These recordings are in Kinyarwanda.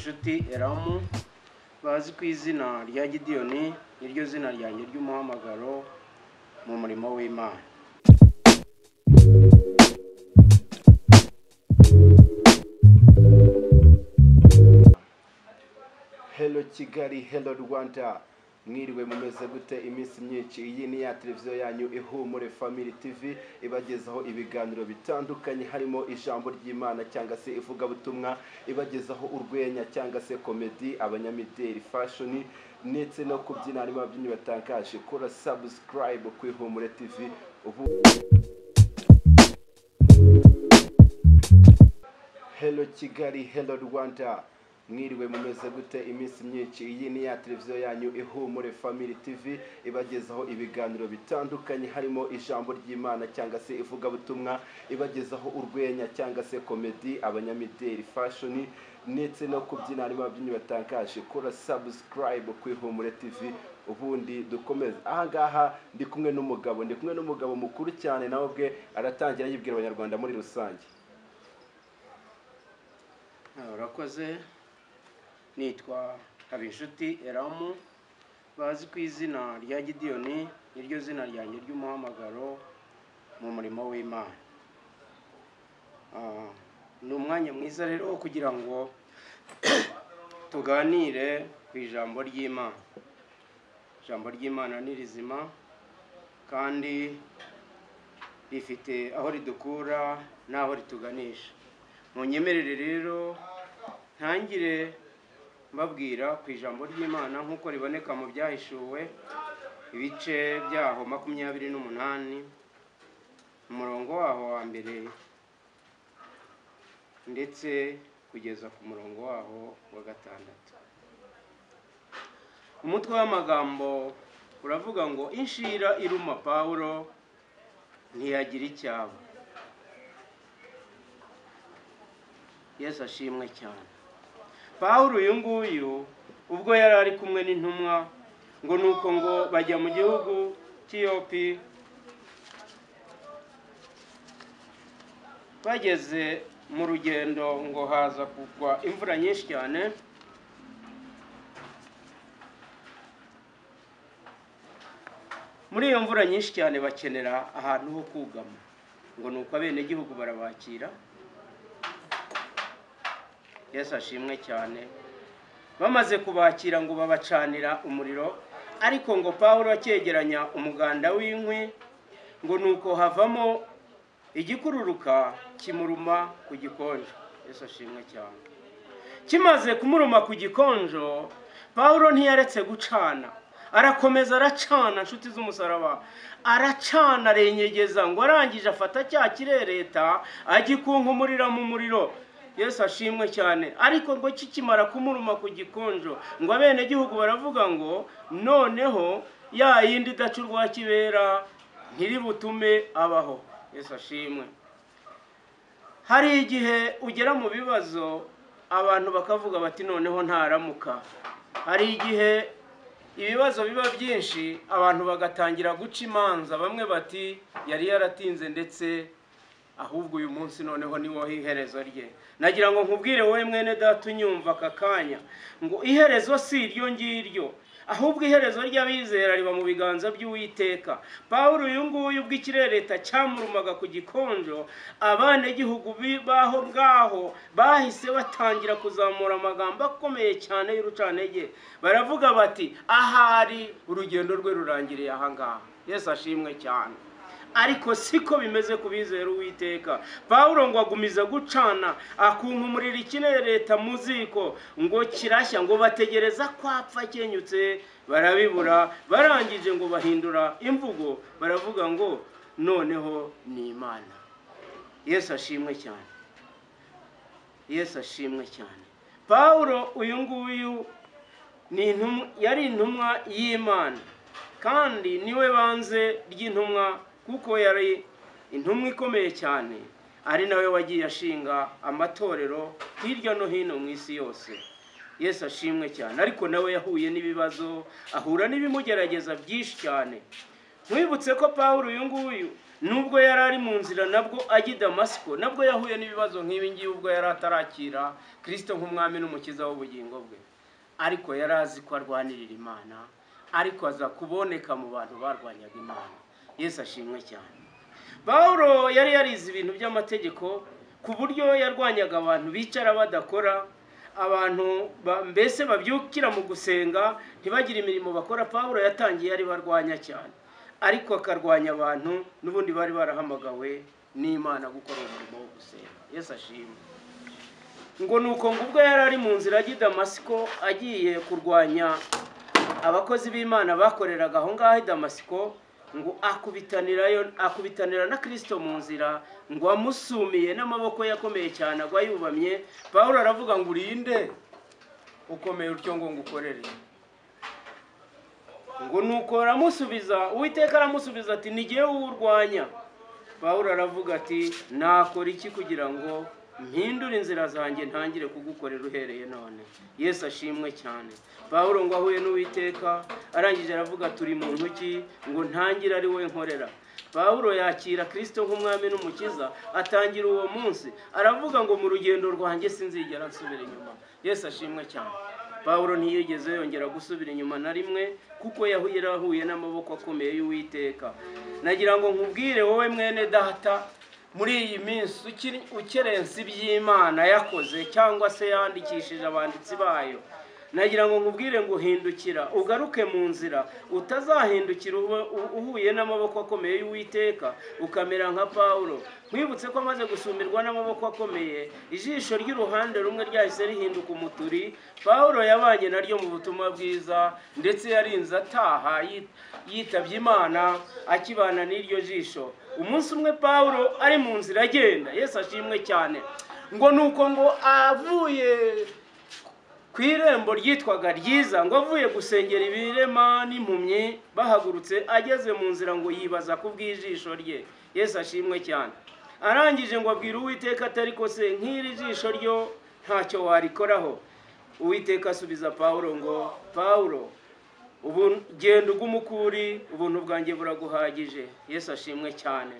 Habinshuti Elamu bazi ku izina rya Gideyoni, iryo zina ryanjye ry'umuhamagaro mu murimo w'Imana. Hello Kigali, hello Rwanda. Mwiriwe mumeze gute iminsi myinshi? Iyi ni ya televiziyo yanyu Ihumure Family TV ibagezaho ibiganiro bitandukanye, harimo ijambo ry'Imana cyangwa se ivugabutumwa, ibagezaho urwenya cyangwa se comedy, abanyamideli, fashion ndetse no kubyina, harimo ababyinnyi batangaje. Kora subscribe ku Ihumure TV. Hello Kigali, hello Rwanda. Mwiriwe mumeze gute iminsi myinshi? Iyi ni ya televiziyo yanyu Ihumure Family TV ibagezaho ibiganiro bitandukanye, harimo ijambo ry'Imana cyangwa se ivugabutumwa, ibagezaho urwenya cyangwa se comedy, abanyamideli, fashion ndetse no kubyina, harimo ababyinnyi batangaje. Kora subscribe ku Ihumure TV ubundi dukomeze. Ahangaha ndi kumwe n'umugabo mukuru cyane, nawe bwe aratangira yibwira abanyarwanda muri rusange. Urakoze. Nitwa Habinshuti Elamu bazi ku izina rya Gideyoni, iryo zina ryanjye ry'umuhamagaro mu murimo w'Imana. Ni umwanya mwiza rero wo kugira ngo tuganire ku ijambo ry'Imana. Ijambo ry'Imana ni rizima kandi rifite aho ridukura n'aho rituganisha. Munyemerere rero ntangire mbabwira ku ijambo ry'Imana nk'uko riboneka mu byahishuwe ibice byaho 28 umurongo waho wa mbere ndetse kugeza ku murongo waho wa 6. Umutwe w'amagambo uravuga ngo inshira iruma Pawulo ntiyagira icyabo. Yesu ashimwe cyane. Pawulo uyu nguyu ubwo yari ari kumwe n'intumwa ngo nuko ngo bajya mu gihugu cy'Iyopi, bageze mu rugendo ngo haza kugwa imvura nyinshi cyane. Muri iyo mvura nyinshi cyane bakenera ahantu ho kugama, ngo nuko abenegihugu barabakira. Yesu ashimwe cyane. Bamaze kubakira ngo babacanira umuriro, ariko ngo Pawulo acyegeranya umuganda w'inkwi, ngo nuko havamo igikururuka kimuruma ku gikonjo. Yesu ashimwe cyane. Kimaze kumuruma ku gikonjo, Pawulo ntiyaretse gucana, arakomeza aracana, nshuti z'umusaraba, aracana arenyegeza, ngo arangije afata cya kirereta agikunkumurira mu muriro. Yesu ashimwe cyane. Ariko ngo kikimara kumuruma ku gikonjo, ngo abenegihugu baravuga ngo noneho ya yindi idacurwa kibera ntiributume abaho. Yesu ashimwe. Hari igihe ugera mu bibazo abantu bakavuga bati noneho ntaramuka. Hari igihe ibibazo biba byinshi abantu bagatangira guca imanza, bamwe bati yari yaratinze ndetse ahubwo uyu munsi noneho ni wo iherezo rye. Nagira ngo nkubwire wowe mwene data unyumva aka kanya ngo iherezo si iryo ngiryo, ahubwo iherezo ry'abizera riba mu biganza by'Uwiteka. Pawulo uyu nguyu ubwo ikirereta cyamurumaga ku gikonjo, abanegihugu baho ngaho bahise batangira kuzamura amagambo akomeye cyane y'urucantege. Baravuga bati ahari urugendo rwe rurangiriye aha ngaha. Yesu ashimwe cyane. Ariko siko bimeze kubizera Uwiteka. Pawulo ngo agumiza gucana, akunkumurira ikirereta mu ziko, ngo kirashya, ngo bategereza kwapfa kenyutse, barabibura. Barangije ngo bahindura imvugo, baravuga ngo noneho ni Imana. Yesu ashimwe cyane. Yesu ashimwe cyane. Pawulo uyu nguyu yari intumwa y'Imana, kandi niwe banze ry'intumwa, kuko yari intumwa ikomeye cyane, ari nawe wagiye ashinga amatorero hirya no hino mu isi yose. Yesu ashimwe cyane. Ariko nawe yahuye n'ibibazo, ahura n'ibimugerageza byinshi cyane. Mwibutse ko Pawulo uyu nguyu nubwo yari ari mu nzira nabwo ajya i Damasiko nabwo yahuye n'ibibazo nk'ibi ngibi ubwo yari atarakira Kristo nk'umwami n'umukiza w'ubugingo bwe, ariko yari azi ko arwanirira Imana, ariko aza kuboneka mu bantu barwanyaga Imana. Yesu ashimwe cyane. Pawulo yari yarize ibintu by'amategeko ku buryo yarwanyaga abantu bicara badakora, abantu mbese babyukira mu gusenga ntibagire imirimo bakora. Pawulo yatangiye ari barwanya cyane, ariko akarwanya abantu n'ubundi bari barahamagawe n'Imana gukora umurimo wo gusenga. Yesu ashimwe. Ngo nuko ubwo yari ari mu nzira y'i Damasiko agiye kurwanya abakozi b'Imana bakoreraga aho ngaho i Damasiko, ngo akubitanira na Kristo mu nzira, ngo amusumiye n'amaboko yakomeye cyane agwa yubamye. Pawulo aravuga ngo urinde ukomeye utyo ngo ngukorere. Ngo nuko aramusubiza, Uwiteka aramusubiza ati ni jyewe urwanya. Pawulo aravuga ati nakora iki kugira ngo mpindure inzira zanjye ntangire kugukorera uhereye none. Yesu ashimwe cyane. Pawulo ngo ahuye n'Uwiteka arangije aravuga turi muntu ki ngo ntangire ari we nkorera. Pawulo yakira Kristo nk'umwami n'umukiza, atangira uwo munsi aravuga ngo mu rugendo rwanjye sinzigera nsubira inyuma. Yesu ashimwe cyane. Pawulo ntiyigeze yongera gusubira inyuma na rimwe, kuko yahuye n'amaboko akomeye y'Uwiteka. Nagira ngo nkubwire wowe mwene data, muri iyi minsi ukerensa iby'Imana yakoze cyangwa se yandikishije abanditsi bayo, nagira ngo nkubwire ngo hindukira ugaruke mu nzira, utazahindukira uhuye n'amaboko akomeye y'Uwiteka ukamera nka Pawulo. Mwibutse ko amaze gusumirwa n'amaboko akomeye, ijisho ry'uruhande rumwe ryahise rihinduka umuturi. Pawulo yabanye naryo mu butumwa bwiza, ndetse yarinze ataha yitabye Imana akibana n'iryo jisho. Umunsi umwe Pawulo ari mu nzira agenda, Yesu ashimwe cyane, ngo nuko ngo avuye ku irembo ryitwaga Ryiza, ngo avuye gusengera ibirema n'impumyi bahagurutse, ageze mu nzira ngo yibaza ku bw'ijisho rye. Yesu ashimwe cyane. Arangije ngo abwira Uwiteka ati ariko se nk'iri jisho ryo ntacyo warikoraho? Uwiteka asubiza Pawulo ngo Pawulo, ubu genda ugumukuri, ubuntu bwanjye buraguhagije. Yesu ashimwe cyane.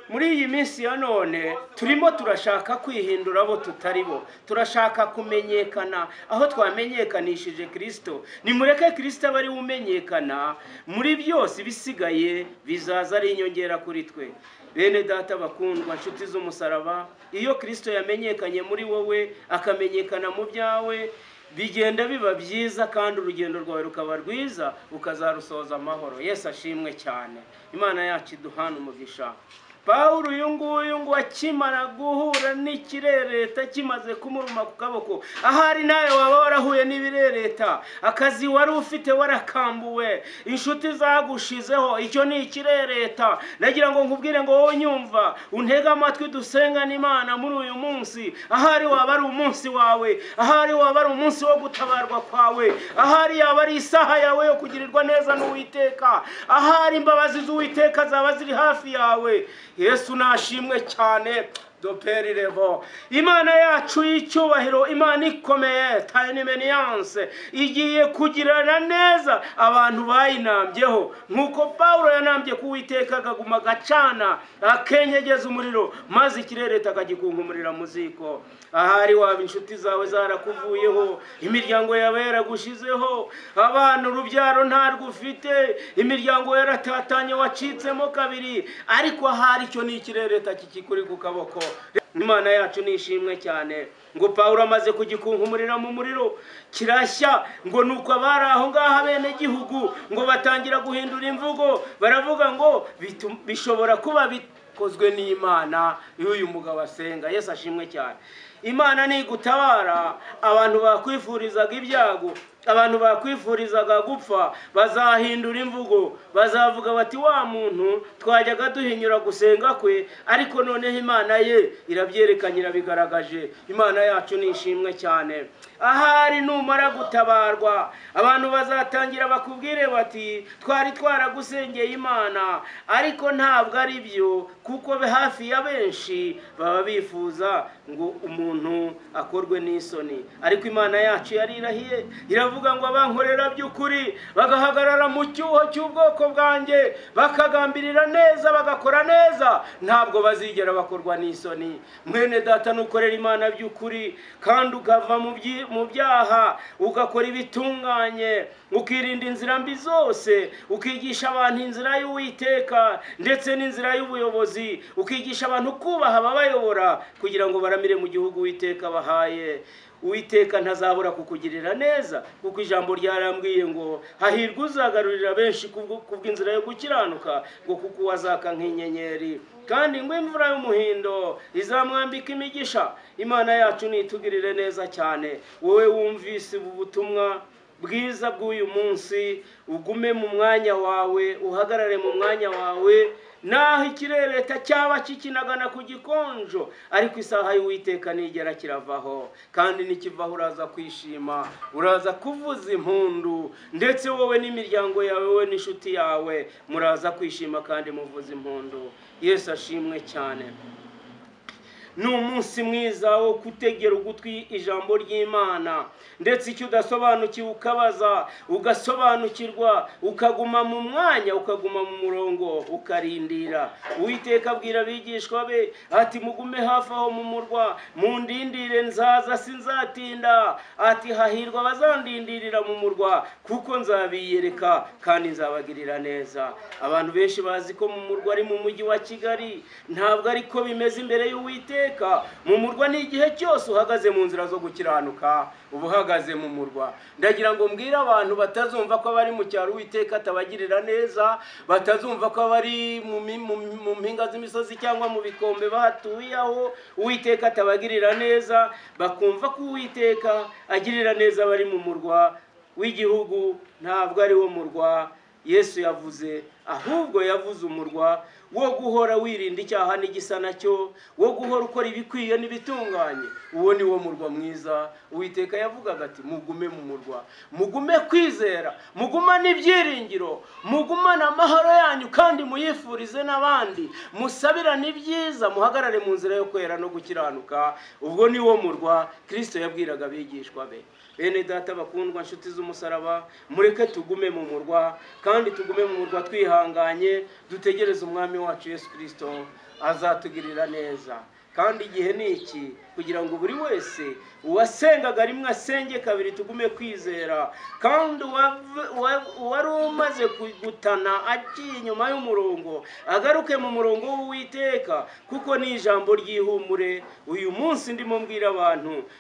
Muri iyi minsi ya none turimo turashaka kwihindura abo tutari bo, turashaka kumenyekana aho twamenyekanishije Kristo. Nimureke Kristo aba ari we umenyekana, muri byose bisigaye bizaza ari inyongera kuri twe. Bene data bakundwa, nshuti z'umusaraba, iyo Kristo yamenyekanye muri wowe akamenyekana mu byawe, bigenda biba byiza kandi urugendo rwawe rukaba rwiza, ukazarusoza amahoro. Yesu ashimwe cyane. Imana yacu iduhana umugisha. Pawulo uyu nguyu ngo akimara guhura n'ikirereta kimaze kumuruma ku kaboko, ahari nawe waba warahuye n'ibirereta, akazi wari ufite warakambuwe, inshuti zagushizeho, icyo ni ikirereta. Nagira ngo nkubwire ngo wowe nyumva, untege amatwi dusengane Imana muri uyu munsi. Ahari waba ari umunsi wawe, ahari waba ari umunsi wo gutabarwa kwawe, ahari yaba ari isaha yawe yo kugirirwa neza n'Uwiteka, ahari imbabazi z'Uwiteka zaba ziri hafi yawe. Yesu nashimwe cyane. Doperi revo. Imana yacu y'icyubahiro, Imana ikomeye, tayinemeniyanse, igiye kugirana neza abantu bayinambyeho, nk'uko Pawulo yanambye ku Uwiteka akaguma agacana akenyegeza umuriro, maze ikirereta akagikunkumurira mu ziko. Ahari waba inshuti zawe zarakuvuyeho, imiryango yawe yaragushizeho, abana urubyaro ntarwo ufite, imiryango yaratatanye wacitsemo kabiri, ariko ahari icyo ni ikirereta kikikuri ku kaboko. Imana yacu nishimwe cyane. Ngo Pawulo amaze kugikunkumurira mu muriro kirashya, ngo nuko abari aho ngaho bene gihugu ngo batangira guhindura imvugo, baravuga ngo bishobora kuba bikozwe n'Imana y'uyu mugabo asenga. Yesu ashimwe cyane. Imana nigutabara, abantu bakwifurizaga ibyago, abantu bakwifurizaga gupfa, bazahindura imvugo, bazavuga bati wa muntu twajyaga duhinyura gusenga kwe, ariko noneho Imana ye irabyerekanye, irabigaragaje. Imana yacu nishimwe cyane. Ahari numara gutabarwa, abantu bazatangira bakubwire bati twari twaragusengeye Imana, ariko ntabwo ari byo, kuko hafi ya benshi baba bifuza ngo umuntu akorwe n'isoni. Ariko Imana yacu yarirahiye, iravuga biravuga ngo abankorera by'ukuri bagahagarara mu cyuho cy'ubwoko bwanjye bakagambirira neza bagakora neza ntabwo bazigera bakorwa n'isoni. Mwene data nukorera Imana by'ukuri kandi ukava mu byaha ugakora ibitunganye ukirinda inzira mbi zose ukigisha abantu inzira y'Uwiteka ndetse n'inzira y'ubuyobozi ukigisha abantu kubaha ababayobora kugira ngo baramire mu gihugu Uwiteka bahaye. Uwiteka ntazabura kukugirira neza kuko ijambo ryarambwiye ngo hahirwa uzagarurira benshi kubw'inzira yo gukiranuka ngo kuko wazaka nk'inyenyeri kandi ngo imvura y'umuhindo izamwambika imigisha. Imana yacu nitugirire neza cyane. Wowe wumvise ubu butumwa bwiza bw'uyu munsi ugume mu mwanya wawe uhagarare mu mwanya wawe naho ikirere cyaba kikinagana ku gikonjo ariko isaha y'Uwiteka nigera kiravaho kandi nikivaho uraza kwishima uraza kuvuza impundu ndetse wowe n'imiryango yawe wowe n'inshuti yawe muraza kwishima kandi muvuza impundu. Yesu ashimwe cyane. Ni umunsi mwiza wo kutegera ugutwi ijambo ry'Imana ndetse icyo udasobanukiwe ukabaza ugasobanukirwa ukaguma mu mwanya ukaguma mu murongo ukarindira. Uwiteka abwira abigishwa be ati mugume hafi aho mu murwa mundindire nzaza sinzatinda. Ati hahirwa abazandindirira mu murwa kuko nzabiyereka kandi nzabagirira neza. Abantu benshi bazi ko mu murwa ari mu mujyi wa Kigali, ntabwo ariko bimeze imbere y'Uwiteka. Mu murwa ni igihe cyose uhagaze mu nzira zo gukiranuka uba uhagaze mu murwa. Ndagira ngo mbwire abantu batazumva ko bari mu cyaro Uwiteka atabagirira neza, batazumva ko bari mu mpinga z'imisozi cyangwa mu bikombe bahatuye aho Uwiteka atabagirira neza, bakumva ko Uwiteka agirira neza bari mu murwa w'igihugu. Ntabwo ari wo murwa Yesu yavuze, ahubwo yavuze umurwa wo guhora wirinda icyaha n'igisa nacyo, wo guhora ukora ibikwiye n'ibitunganye. Uwo ni wo murwa mwiza. Uwiteka yavugaga ati mugume mu murwa, mugume kwizera, mugumane ibyiringiro, mugumane amahoro yanyu kandi muyifurize n'abandi, musabirane ibyiza, muhagarare mu nzira yo kwera no gukiranuka. Ubwo ni wo murwa Kristo yabwiraga abigishwa be. Bene data bakundwa nshuti z'umusaraba, mureke tugume mu murwa kandi tugume mu murwa twihanganye dutegereze umwami wacu Yesu Kristo azatugirira neza. Kandi igihe ni iki kugira ngo buri wese uwasengaga rimwe asenge kabiri tugume kwizera kandi wari umaze kugutana agiye inyuma y'umurongo agaruke mu murongo w'Uwiteka kuko ni ijambo ry'ihumure. Uyu munsi ndimo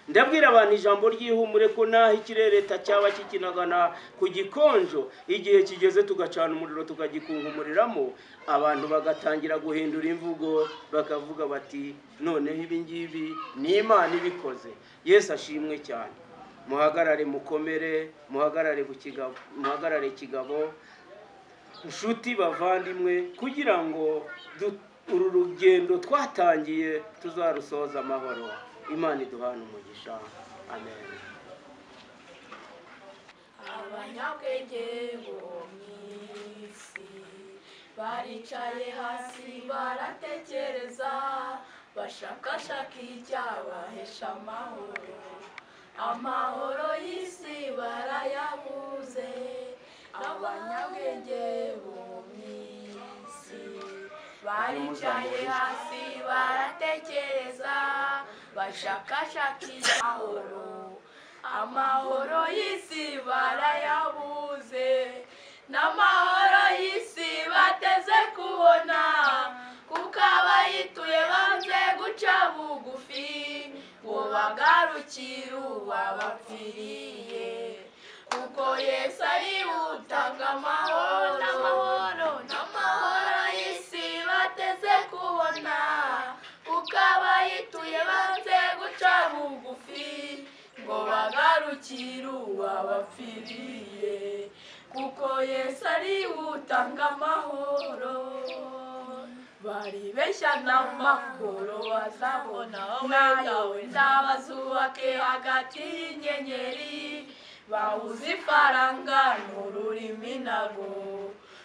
ndabwira abantu ijambo ry'ihumure ko naho ikirere cyaba kikinagana ku gikonjo igihe kigeze tugacana umuriro tukagikungumuriramo abantu bagatangira guhindura imvugo bakavuga bati noneho ibi ngibi ni Imana ibikoze. Yesu ashimwe cyane. Muhagarare mukomere, muhagarare kigabo inshuti bavandimwe kugira ngo uru rugendo twatangiye tuzarusoza amahoro. Imana iduhane umugisha. Amen. Abanyabwenge bo mw'isi baricaye hasi baratekereza bashakashaka icyabahesha amahoro. Amahoro y'isi barayabuze. Abanyabwenge bo mw'isi baricaye hasi baratekereza bashakashaka amahoro. Amahoro y'isi barayabuze. N'amahoro y'isi bateze kubona kuko abayituye banze guca bugufi ngo bagarukire uwabapfiriye. Kuko Yesu ari utanga amahoro. N'amahoro y'isi bateze kubona kuko abayituye banze guca bugufi ngo bagarukire uwabapfiriye. Kuko Yesu ari utanga amahoro. Baribeshya n'amahoro bazabona nawe ndabazubake hagati y'inyenyeri. Babuze ifaranga n'ururimi nago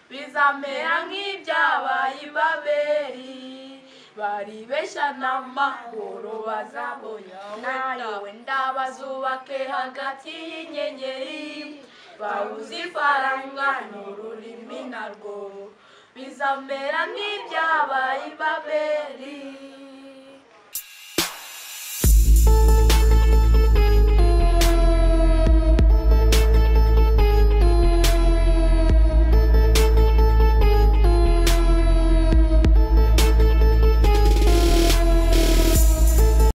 bizamera nk'ibyabaye i Babeli. baribeshya n'amahoro bazabona nayo wenda bazubake hagati y'inyenyeri babuze ifaranga n'ururimi narwo bizamera nk'ibyaba